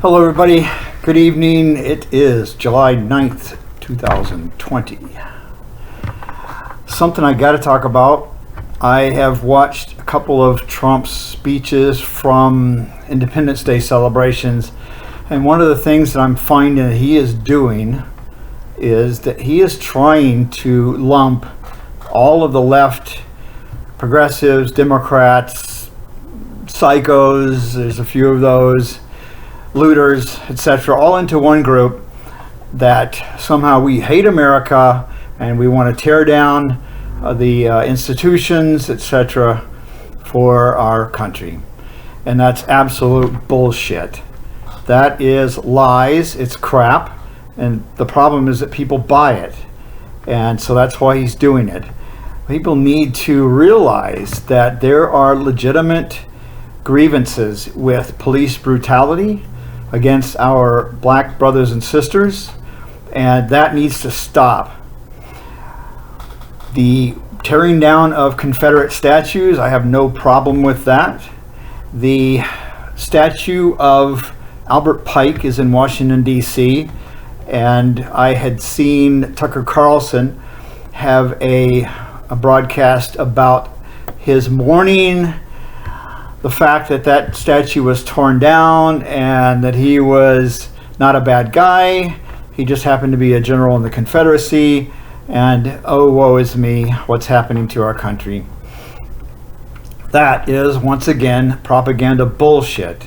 Hello everybody, good evening. It is July 9th, 2020. Something I got to talk about. I have watched a couple of Trump's speeches from Independence Day celebrations, and one of the things that I'm finding that he is doing is that he is trying to lump all of the left, progressives, Democrats, psychos, there's a few of those, looters, etc., all into one group, that somehow we hate America and we want to tear down the institutions, etc., for our country. And that's absolute bullshit. That is lies, it's crap, and the problem is that people buy it. And so that's why he's doing it. People need to realize that there are legitimate grievances with police brutality against our black brothers and sisters, and that needs to stop. The tearing down of Confederate statues, I have no problem with that. The statue of Albert Pike is in Washington, D.C., and I had seen Tucker Carlson have a broadcast about his mourning the fact that that statue was torn down and that he was not a bad guy. He just happened to be a general in the Confederacy, and oh, woe is me, what's happening to our country. That is, once again, propaganda bullshit,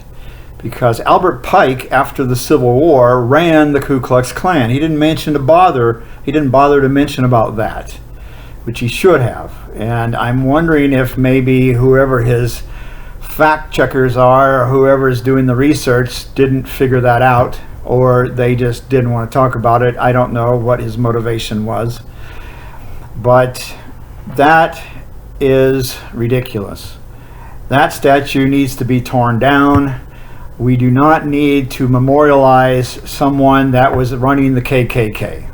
because Albert Pike, after the Civil War, ran the Ku Klux Klan. He didn't bother to mention about that, which he should have. And I'm wondering if maybe whoever his fact checkers are, or whoever's doing the research, didn't figure that out, or they just didn't want to talk about it. I don't know what his motivation was, but that is ridiculous. That statue needs to be torn down. We do not need to memorialize someone that was running the KKK.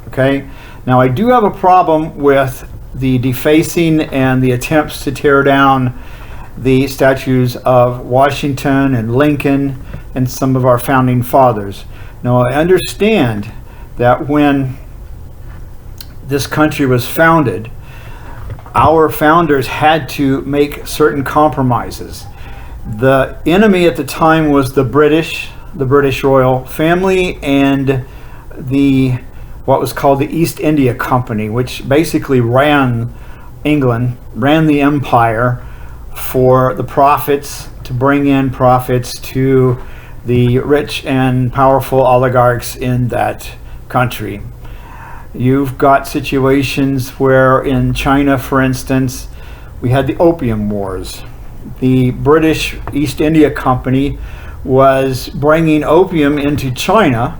Okay? Now, I do have a problem with the defacing and the attempts to tear down the statues of Washington and Lincoln and some of our founding fathers. Now, I understand that when this country was founded, our founders had to make certain compromises. The enemy at the time was the British royal family, and what was called the East India Company, which basically ran England, ran the empire, for the profits, to bring in profits to the rich and powerful oligarchs in that country. You've got situations where in China, for instance, we had the Opium Wars. The British East India Company was bringing opium into China,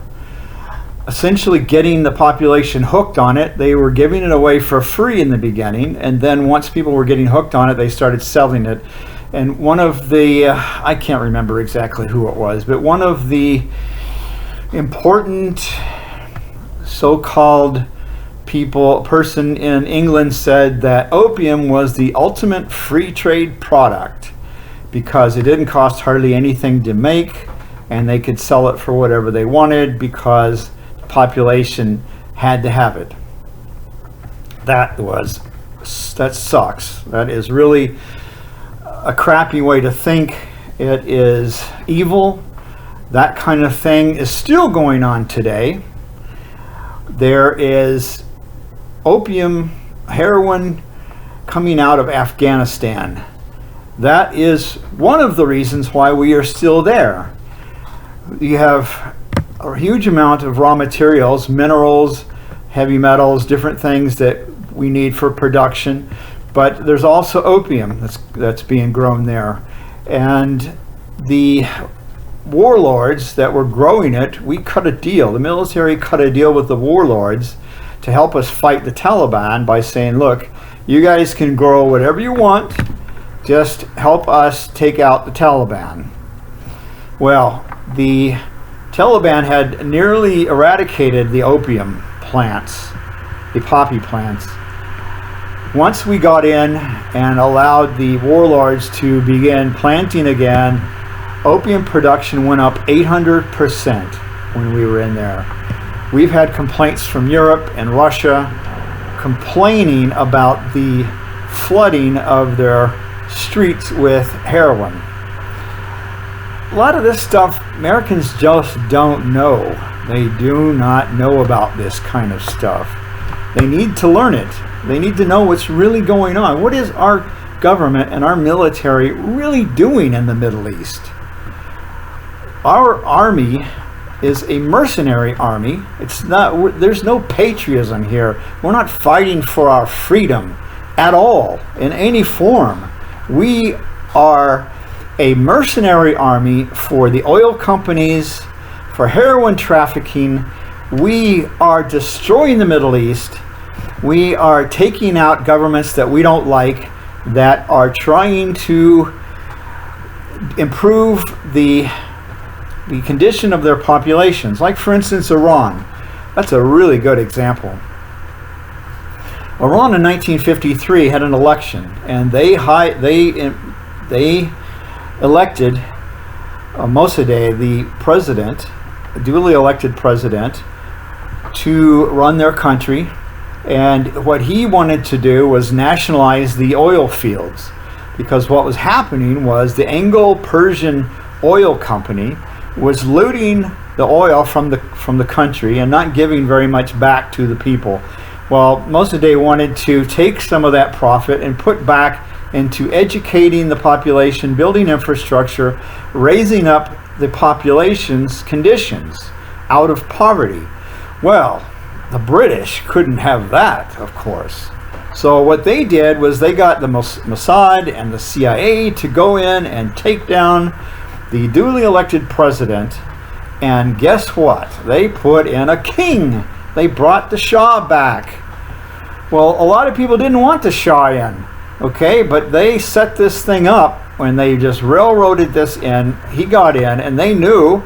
essentially getting the population hooked on it. They were giving it away for free in the beginning, and then once people were getting hooked on it, they started selling it. And one of the, I can't remember exactly who it was, but one of the important so-called person in England said that opium was the ultimate free trade product because it didn't cost hardly anything to make, and they could sell it for whatever they wanted because population had to have it. That sucks. That is really a crappy way to think. It is evil. That kind of thing is still going on today. There is opium, heroin coming out of Afghanistan. That is one of the reasons why we are still there. You have a huge amount of raw materials, minerals, heavy metals, different things that we need for production, but there's also opium that's being grown there. And the warlords that were growing it, we cut a deal. The military cut a deal with the warlords to help us fight the Taliban by saying, look, you guys can grow whatever you want, just help us take out the Taliban. Well, the Taliban had nearly eradicated the opium plants, the poppy plants. Once we got in and allowed the warlords to begin planting again, Opium production went up 800% when we were in there. We've had complaints from Europe and Russia complaining about the flooding of their streets with heroin. A lot of this stuff Americans just don't know. They do not know about this kind of stuff. They need to learn it. They need to know what's really going on. What is our government and our military really doing in the Middle East? Our army is a mercenary army. It's not, there's no patriotism here. We're not fighting for our freedom at all in any form. We are a mercenary army for the oil companies, for heroin trafficking. We are destroying the Middle East. We are taking out governments that we don't like, that are trying to improve the condition of their populations. Like, for instance, Iran. That's a really good example. Iran in 1953 had an election, and they elected Mossadegh, the president, a duly elected president, to run their country. And what he wanted to do was nationalize the oil fields, because what was happening was the Anglo-Persian Oil Company was looting the oil from the country and not giving very much back to the people. Well, Mossadegh wanted to take some of that profit and put back into educating the population, building infrastructure, raising up the population's conditions out of poverty. Well, the British couldn't have that, of course. So what they did was they got the Mossad and the CIA to go in and take down the duly elected president, and guess what? They put in a king. They brought the Shah back. Well, a lot of people didn't want the Shah in, okay, but they set this thing up when they just railroaded this in. He got in, and they knew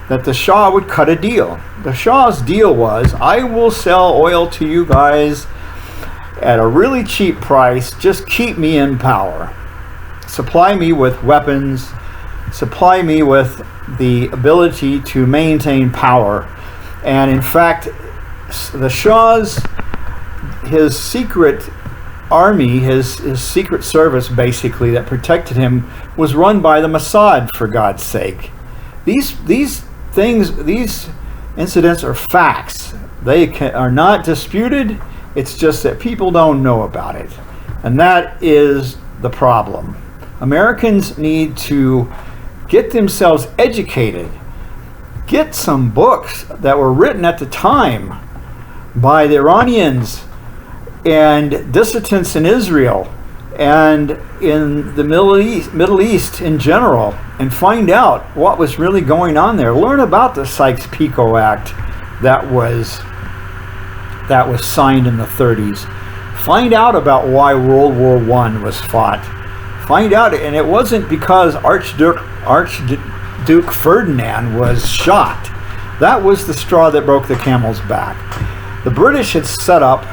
that the Shah would cut a deal. The Shah's deal was, I will sell oil to you guys at a really cheap price, just keep me in power. Supply me with weapons, supply me with the ability to maintain power. And in fact, the Shah's, his secret army, his secret service basically that protected him, was run by the Mossad, for God's sake. These incidents are facts. They are not disputed. It's just that people don't know about it. And that is the problem. Americans need to get themselves educated. Get some books that were written at the time by the Iranians and dissidents in Israel and in the Middle East in general, and find out what was really going on there. Learn about the Sykes-Picot Act that was signed in the 30s. Find out about why World War I was fought. Find out, and it wasn't because Archduke Ferdinand was shot. That was the straw that broke the camel's back. The British had set up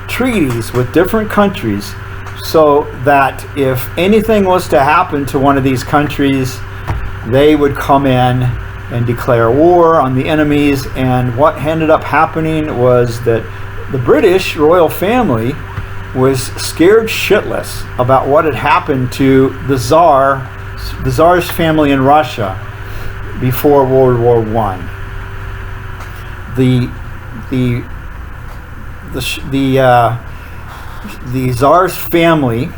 treaties with different countries so that if anything was to happen to one of these countries, they would come in and declare war on the enemies. And what ended up happening was that the British royal family was scared shitless about what had happened to the Tsar's family in Russia before World War I. The Tsar's family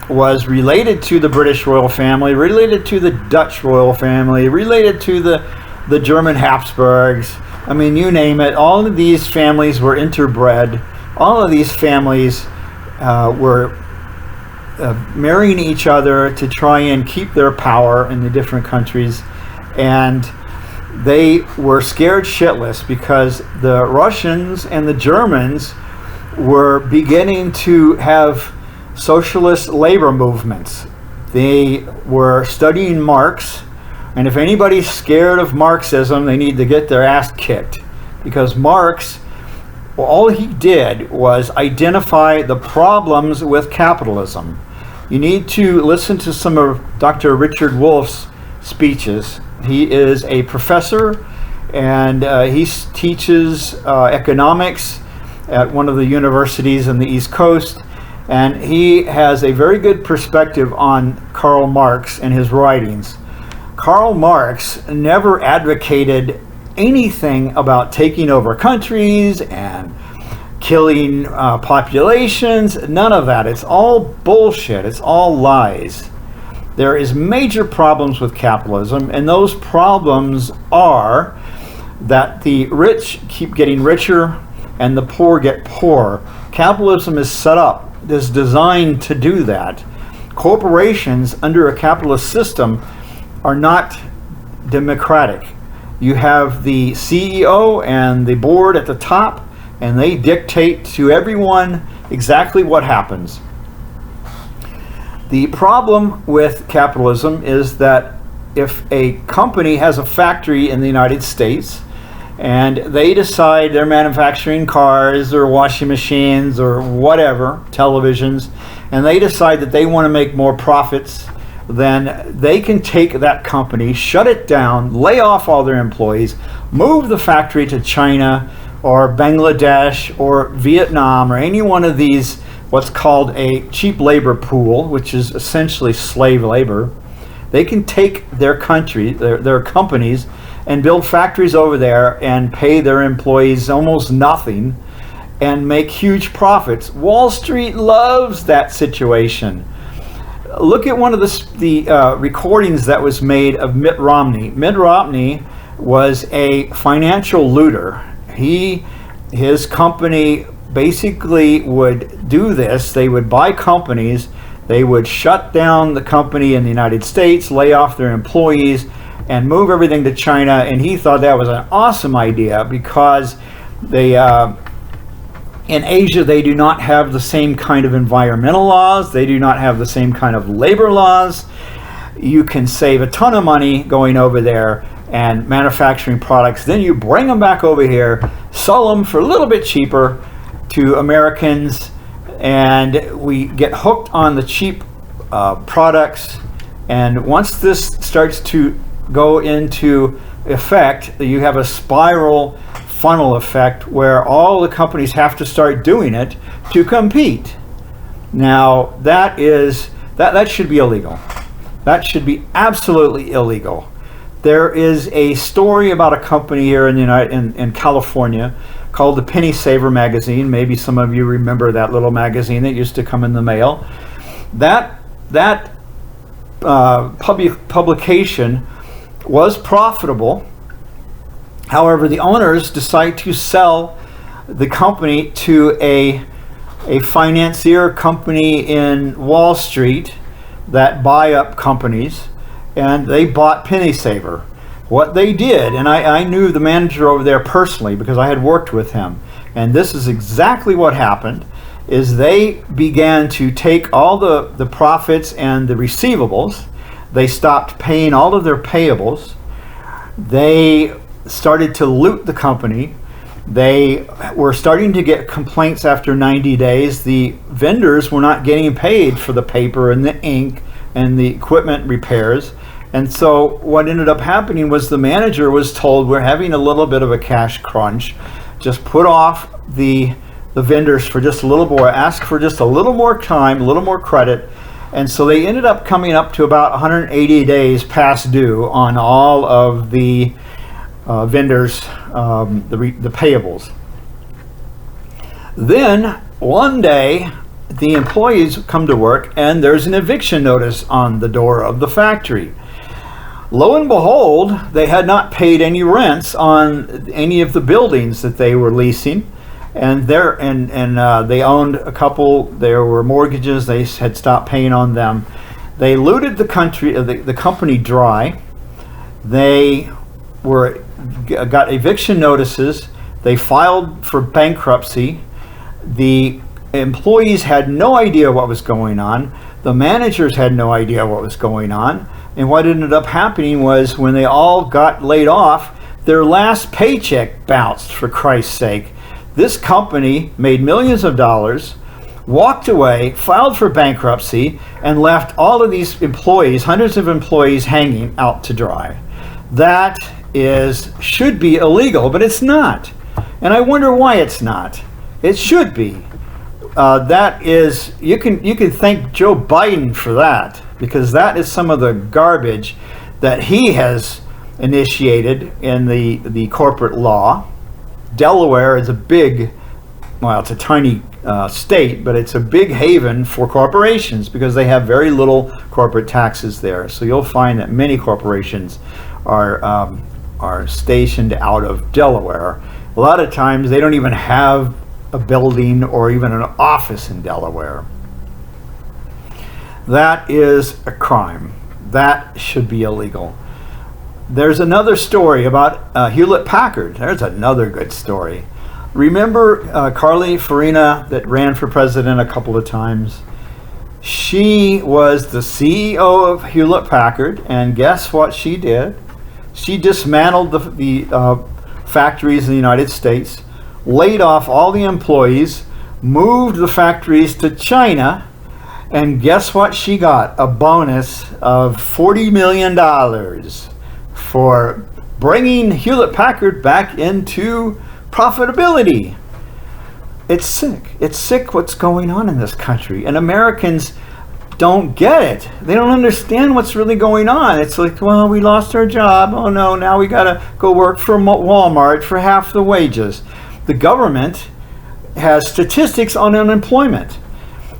was related to the British royal family, related to the Dutch royal family, related to the German Habsburgs. I mean, you name it. All of these families were interbred. All of these families were marrying each other to try and keep their power in the different countries. And they were scared shitless because the Russians and the Germans were beginning to have socialist labor movements. They were studying Marx, and if anybody's scared of Marxism, they need to get their ass kicked, because Marx, all he did was identify the problems with capitalism. You need to listen to some of Dr. Richard Wolff's speeches. He is a professor, and he teaches economics at one of the universities in the East Coast, and he has a very good perspective on Karl Marx and his writings. Karl Marx never advocated anything about taking over countries and killing populations, none of that. It's all bullshit, it's all lies. There is major problems with capitalism, and those problems are that the rich keep getting richer and the poor get poorer. Capitalism is set up, is designed to do that. Corporations under a capitalist system are not democratic. You have the CEO and the board at the top, and they dictate to everyone exactly what happens. The problem with capitalism is that if a company has a factory in the United States and they decide they're manufacturing cars or washing machines or whatever, televisions, and they decide that they want to make more profits, then they can take that company, shut it down, lay off all their employees, move the factory to China or Bangladesh or Vietnam or any one of these what's called a cheap labor pool, which is essentially slave labor. They can take their country, their companies, and build factories over there and pay their employees almost nothing and make huge profits. Wall Street loves that situation. Look at one of the recordings that was made of Mitt Romney. Mitt Romney was a financial looter. His company basically would do this. They would buy companies, they would shut down the company in the United States, lay off their employees, and move everything to China. And he thought that was an awesome idea because they in Asia they do not have the same kind of environmental laws, they do not have the same kind of labor laws. You can save a ton of money going over there and manufacturing products. Then you bring them back over here, sell them for a little bit cheaper to Americans, and we get hooked on the cheap products. And once this starts to go into effect, you have a spiral funnel effect where all the companies have to start doing it to compete. Now that should be illegal. That should be absolutely illegal. There is a story about a company here in California called the Penny Saver magazine. Maybe some of you remember that little magazine that used to come in the mail. That publication was profitable. However, the owners decide to sell the company to a financier company in Wall Street that buy up companies, and they bought Penny Saver. What they did, and I knew the manager over there personally because I had worked with him, and this is exactly what happened, is they began to take all the profits and the receivables. They stopped paying all of their payables. They started to loot the company. They were starting to get complaints after 90 days. The vendors were not getting paid for the paper and the ink and the equipment repairs. And so what ended up happening was the manager was told, we're having a little bit of a cash crunch. Just put off the vendors for just a little more, ask for just a little more time, a little more credit. And so they ended up coming up to about 180 days past due on all of the vendors, the payables. Then one day the employees come to work and there's an eviction notice on the door of the factory. Lo and behold, they had not paid any rents on any of the buildings that they were leasing, and they owned a couple. There were mortgages; they had stopped paying on them. They looted the company dry. They got eviction notices. They filed for bankruptcy. The employees had no idea what was going on. The managers had no idea what was going on. And what ended up happening was when they all got laid off, their last paycheck bounced, for Christ's sake. This company made millions of dollars, walked away, filed for bankruptcy, and left all of these employees, hundreds of employees, hanging out to dry. That should be illegal, but it's not. And I wonder why it's not. It should be. You can thank Joe Biden for that, because that is some of the garbage that he has initiated in the corporate law. Delaware is it's a tiny state, but it's a big haven for corporations because they have very little corporate taxes there. So you'll find that many corporations are stationed out of Delaware. A lot of times they don't even have a building or even an office in Delaware. That is a crime. That should be illegal. There's another story about Hewlett-Packard. There's another good story. Remember Carly Fiorina that ran for president a couple of times? She was the CEO of Hewlett-Packard, and guess what she did? She dismantled the factories in the United States, laid off all the employees, moved the factories to China, and guess what she got? A bonus of $40 million for bringing Hewlett-Packard back into profitability. It's sick. It's sick what's going on in this country, and Americans don't get it. They don't understand what's really going on. It's like, well, we lost our job. Oh no, now we gotta go work for Walmart for half the wages. The government has statistics on unemployment.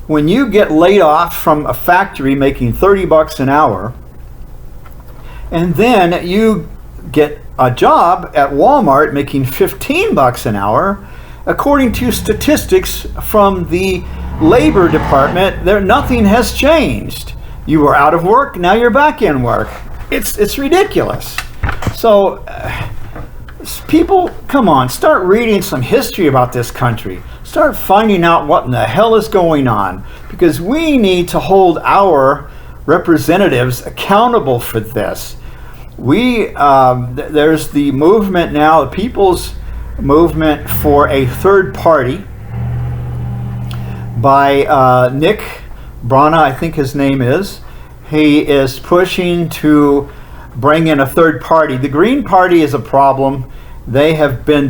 When you get laid off from a factory making $30 an hour, and then you get a job at Walmart making $15 an hour, according to statistics from the Labor Department, nothing has changed. You were out of work, now you're back in work. It's ridiculous. So people, come on, start reading some history about this country. Start finding out what in the hell is going on, because we need to hold our representatives accountable for this. There's the movement now, the People's Movement for a Third Party by Nick Brana, I think his name is. He is pushing to bring in a third party. The Green Party is a problem. They have been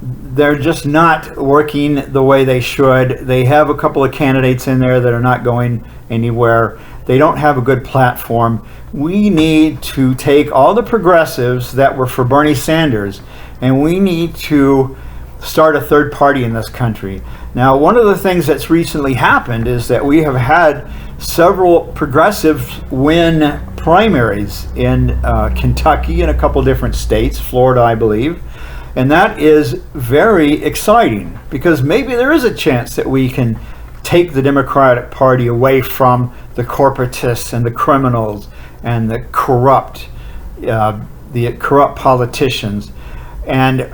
they're just not working the way they should. They have a couple of candidates in there that are not going anywhere. They don't have a good platform. We need to take all the progressives that were for Bernie Sanders, and we need to start a third party in this country. Now, one of the things that's recently happened is that we have had several progressives win primaries in Kentucky and a couple different states, Florida, I believe. And that is very exciting, because maybe there is a chance that we can take the Democratic Party away from the corporatists and the criminals and the corrupt politicians, and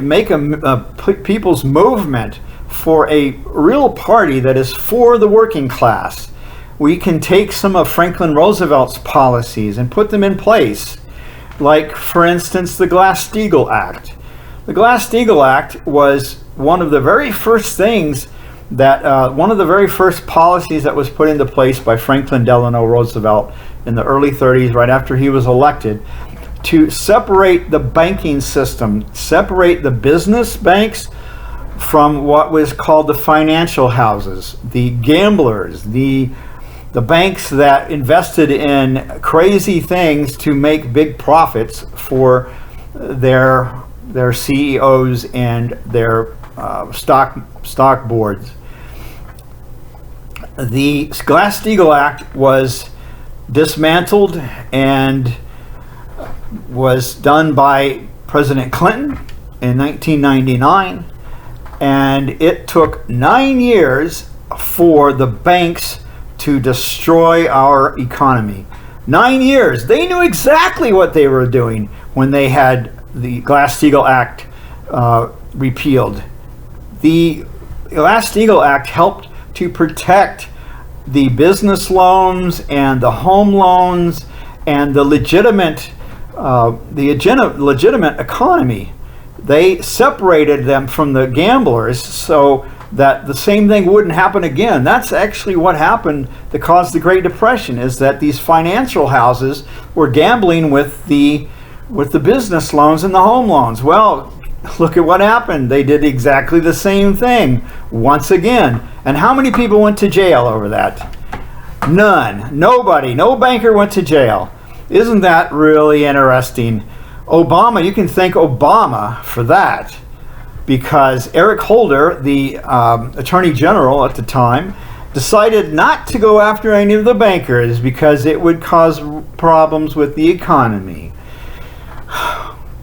make a people's movement for a real party that is for the working class. We can take some of Franklin Roosevelt's policies and put them in place, like, for instance, the Glass-Steagall Act. The Glass-Steagall Act was one of the very first things that, one of the very first policies that was put into place by Franklin Delano Roosevelt in the early 30s, right after he was elected, to separate the banking system, separate the business banks from what was called the financial houses, the gamblers, the banks that invested in crazy things to make big profits for their CEOs and their stock boards. The Glass-Steagall Act was dismantled and was done by President Clinton in 1999, and it took 9 years for the banks to destroy our economy. 9 years. They knew exactly what they were doing when they had the Glass-Steagall Act repealed. The Glass-Steagall Act helped to protect the business loans and the home loans and the legitimate economy. They separated them from the gamblers, so that the same thing wouldn't happen again. That's actually what happened that caused the Great Depression, is that these financial houses were gambling with the business loans and the home loans. Well, look at what happened. They did exactly the same thing once again. And how many people went to jail over that? None. Nobody. No banker went to jail. Isn't that really interesting? Obama, you can thank Obama for that, because Eric Holder, the Attorney General at the time, decided not to go after any of the bankers because it would cause problems with the economy.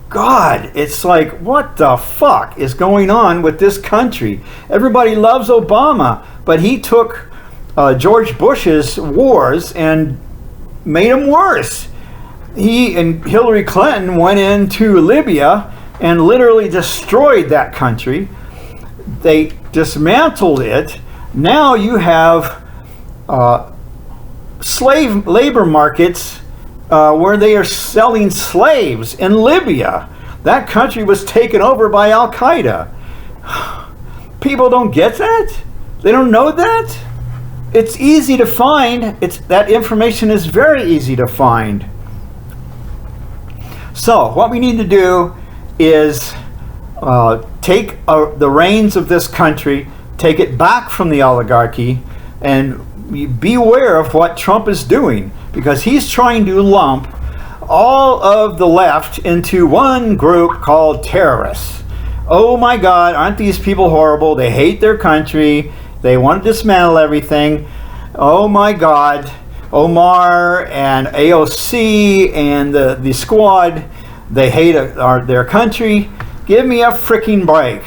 God, it's like, what the fuck is going on with this country? Everybody loves Obama, but he took George Bush's wars and made them worse. He and Hillary Clinton went into Libya and literally destroyed that country. They dismantled it. Now you have slave labor markets where they are selling slaves in Libya. That country was taken over by Al Qaeda. People don't get that? They don't know that? It's easy to find. That information is very easy to find. So what we need to do is take the reins of this country, take it back from the oligarchy, and beware of what Trump is doing, because he's trying to lump all of the left into one group called terrorists. Oh my God, aren't these people horrible? They hate their country. They want to dismantle everything. Oh my God. Omar and AOC and the squad, they hate their country. Give me a freaking break.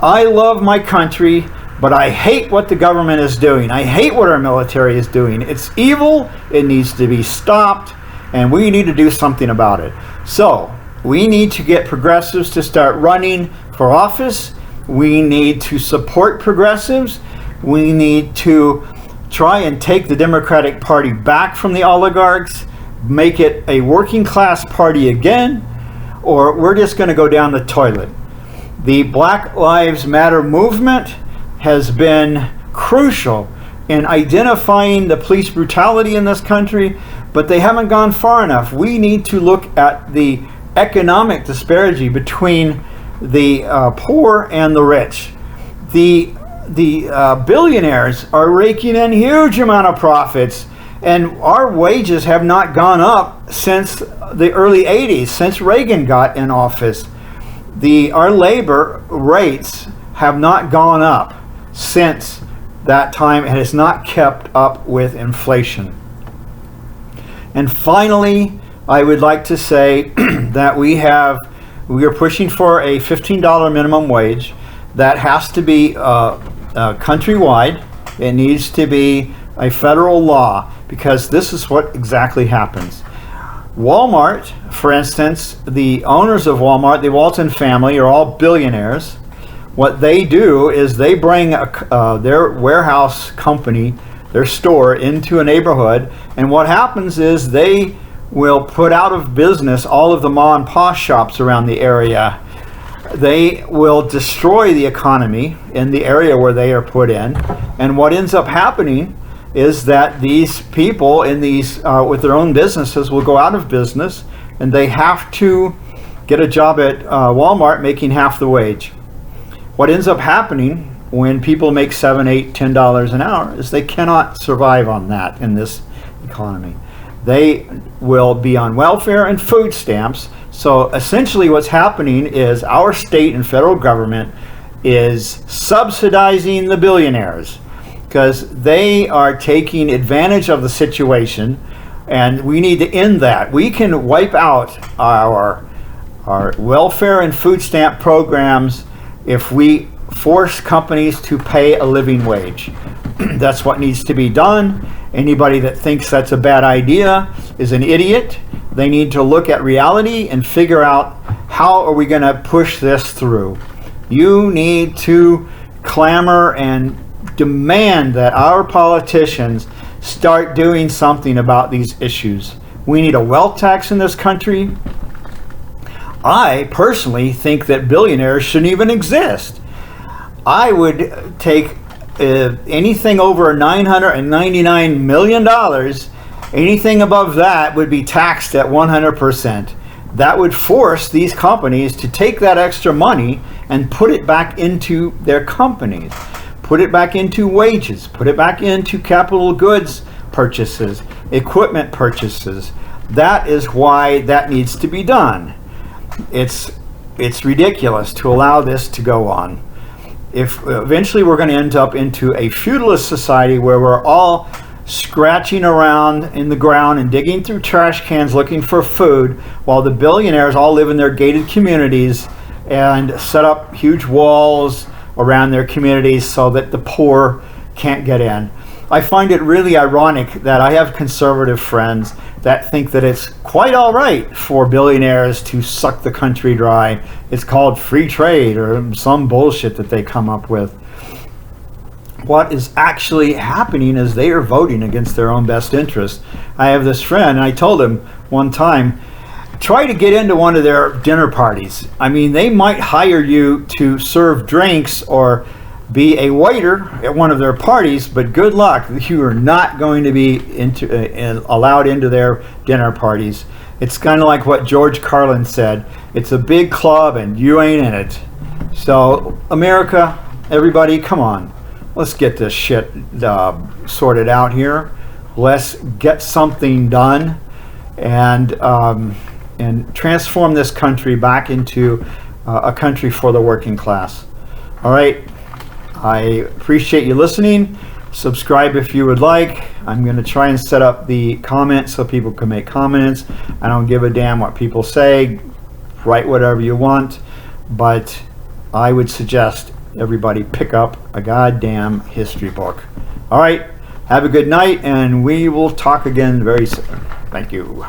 I love my country, but I hate what the government is doing. I hate what our military is doing. It's evil. It needs to be stopped, and we need to do something about it. So we need to get progressives to start running for office. We need to support progressives. We need to try and take the Democratic Party back from the oligarchs, make it a working class party again, or we're just going to go down the toilet. The Black Lives Matter movement has been crucial in identifying the police brutality in this country, but they haven't gone far enough. We need to look at the economic disparity between the poor and the rich. The billionaires are raking in huge amount of profits, and our wages have not gone up since the early 80s, since Reagan got in office. Our labor rates have not gone up since that time, and has not kept up with inflation. And finally, I would like to say that we are pushing for a $15 minimum wage. That has to be countrywide. It needs to be a federal law, because this is what exactly happens. Walmart, for instance, the owners of Walmart, the Walton family, are all billionaires. What they do is they bring their warehouse company, their store, into a neighborhood, and what happens is they will put out of business all of the mom and pop shops around the area. They will destroy the economy in the area where they are put in, and what ends up happening is that these people in these with their own businesses will go out of business, and they have to get a job at Walmart making half the wage. What ends up happening when people make $7, $8, $10 an hour is they cannot survive on that in this economy. They will be on welfare and food stamps. So essentially what's happening is our state and federal government is subsidizing the billionaires, because they are taking advantage of the situation, and we need to end that. We can wipe out our welfare and food stamp programs if we force companies to pay a living wage. That's what needs to be done. Anybody that thinks that's a bad idea is an idiot. They need to look at reality and figure out, how are we going to push this through? You need to clamor and demand that our politicians start doing something about these issues. We need a wealth tax in this country. I personally think that billionaires shouldn't even exist. I would take anything over $999 million, anything above that would be taxed at 100%. That would force these companies to take that extra money and put it back into their companies, put it back into wages, put it back into capital goods purchases, equipment purchases. That is why that needs to be done. It's ridiculous to allow this to go on. If eventually we're going to end up into a feudalist society where we're all scratching around in the ground and digging through trash cans looking for food, while the billionaires all live in their gated communities and set up huge walls around their communities so that the poor can't get in. I find it really ironic that I have conservative friends that think that it's quite all right for billionaires to suck the country dry. It's called free trade or some bullshit that they come up with. What is actually happening is they are voting against their own best interest. I have this friend, and I told him one time, try to get into one of their dinner parties. I mean, they might hire you to serve drinks or be a waiter at one of their parties, but good luck. You are not going to be allowed into their dinner parties. It's kind of like what George Carlin said. It's a big club and you ain't in it. So America, everybody, come on. Let's get this shit sorted out here. Let's get something done and transform this country back into a country for the working class. All right. I appreciate you listening. Subscribe if you would like. I'm going to try and set up the comments so people can make comments. I don't give a damn what people say. Write whatever you want. But I would suggest everybody pick up a goddamn history book. All right. Have a good night, and we will talk again very soon. Thank you.